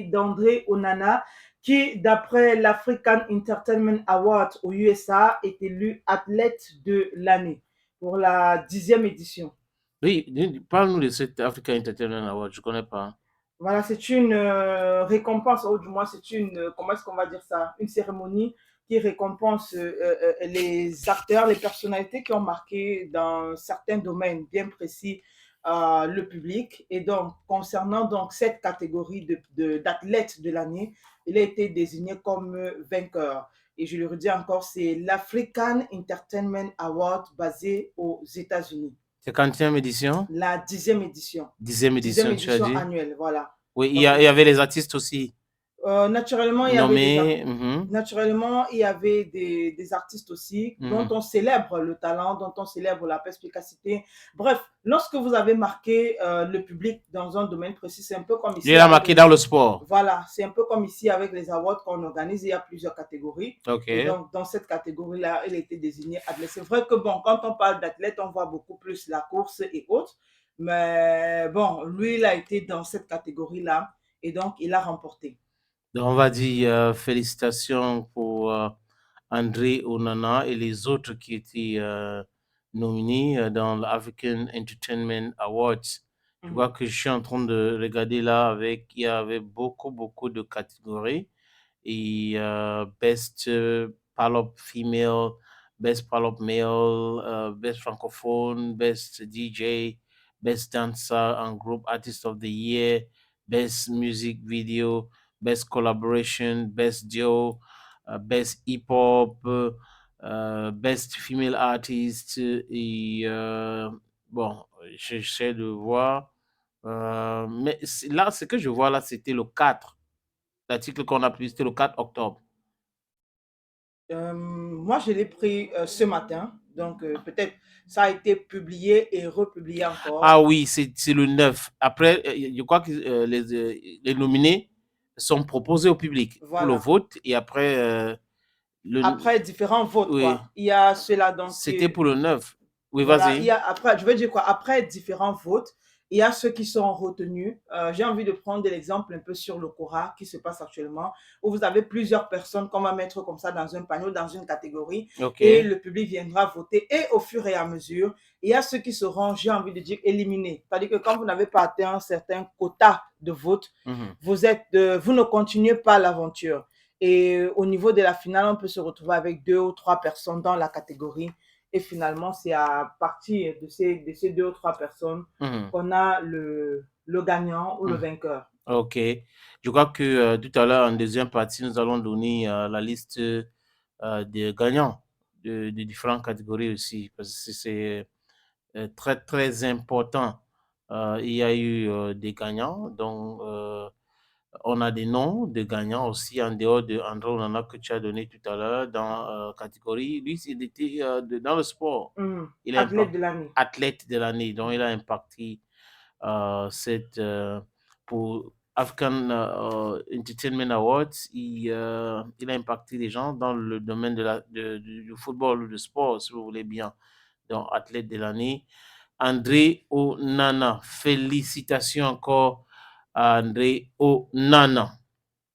d'André Onana, qui, d'après l'African Entertainment Award aux USA, est élu athlète de l'année pour la 10e édition. Oui, parle-nous de cet Africa Entertainment Award, je ne connais pas. Voilà, c'est une récompense, ou du moins c'est une, comment est-ce qu'on va dire ça, une cérémonie qui récompense les acteurs, les personnalités qui ont marqué dans certains domaines bien précis le public. Et donc, concernant donc cette catégorie d'athlètes de l'année, il a été désigné comme vainqueur. Et je le redis encore, c'est l'African Entertainment Award basé aux États-Unis. C'est quantième édition? La 10e édition. 10e 10e édition, tu as édition dit? annuelle, voilà. Oui, il y, Donc, il y avait les artistes aussi naturellement, il y avait nommés. Mhm, naturellement, il y avait des artistes aussi dont mhm. on célèbre le talent, dont on célèbre la perspicacité. Bref, lorsque vous avez marqué le public dans un domaine précis, c'est un peu comme Il ici a avec marqué les... dans le sport. Voilà, c'est un peu comme ici avec les awards qu'on organise, il y a plusieurs catégories. Ok. Et donc, dans cette catégorie-là, il a été désigné athlète. C'est vrai que, bon, quand on parle d'athlète, on voit beaucoup plus la course et autres. Mais bon, lui, il a été dans cette catégorie-là et donc, il a remporté. Donc, on va dire félicitations pour André Onana et les autres qui étaient nominés dans l'African Entertainment Awards. Je vois Mhm. que je suis en train de regarder là il y avait beaucoup de catégories. Et Best Pop Female, Best Pop Male, Best Francophone, Best DJ, Best Dancer and Group Artist of the Year, Best Music Video, Best Collaboration, Best Duo, Best Hip Hop, Best Female Artist. Et bon, j'essaie de voir. Mais là, ce que je vois là, c'était le 4. L'article qu'on a publié, c'était le 4 octobre. Moi, je l'ai pris ce matin. Donc, peut-être ça a été publié et republié Ah encore. oui, c'est le 9. Après, je crois que les nominés sont proposés au public pour le Voilà. vote. Et après, Après différents votes, oui, quoi. Il y a cela donc c'était qui, pour le 9. Oui, voilà, il y vas-y. a après, je veux dire quoi, après différents votes, il y a ceux qui sont retenus. J'ai envie de prendre l'exemple un peu sur le Cora qui se passe actuellement, où vous avez plusieurs personnes qu'on va mettre comme ça dans un panneau, dans une catégorie, OK. et le public viendra voter. Et au fur et à mesure, il y a ceux qui seront, j'ai envie de dire, éliminés. C'est-à-dire que quand vous n'avez pas atteint un certain quota de vote, Mhm. vous ne continuez pas l'aventure. Et au niveau de la finale, on peut se retrouver avec 2 ou 3 personnes dans la catégorie et finalement, c'est à partir de ces 2 ou 3 personnes Mhm. qu'on a le gagnant ou le Mhm. vainqueur. OK. Je crois que tout à l'heure, en deuxième partie, nous allons donner la liste des gagnants de différentes catégories aussi, parce que c'est très, très important. Il y a eu des gagnants, donc on a des noms de gagnants aussi en dehors de André Onana que tu as donné tout à l'heure dans catégorie. Lui, il était dans le sport. Il est Athlète de l'année. athlète de l'année, donc il a impacté cette pour African Entertainment Awards. Il a impacté les gens dans le domaine du football ou du sport, si vous voulez bien. Donc, athlète de l'année. André Onana. Félicitations encore à André Onana.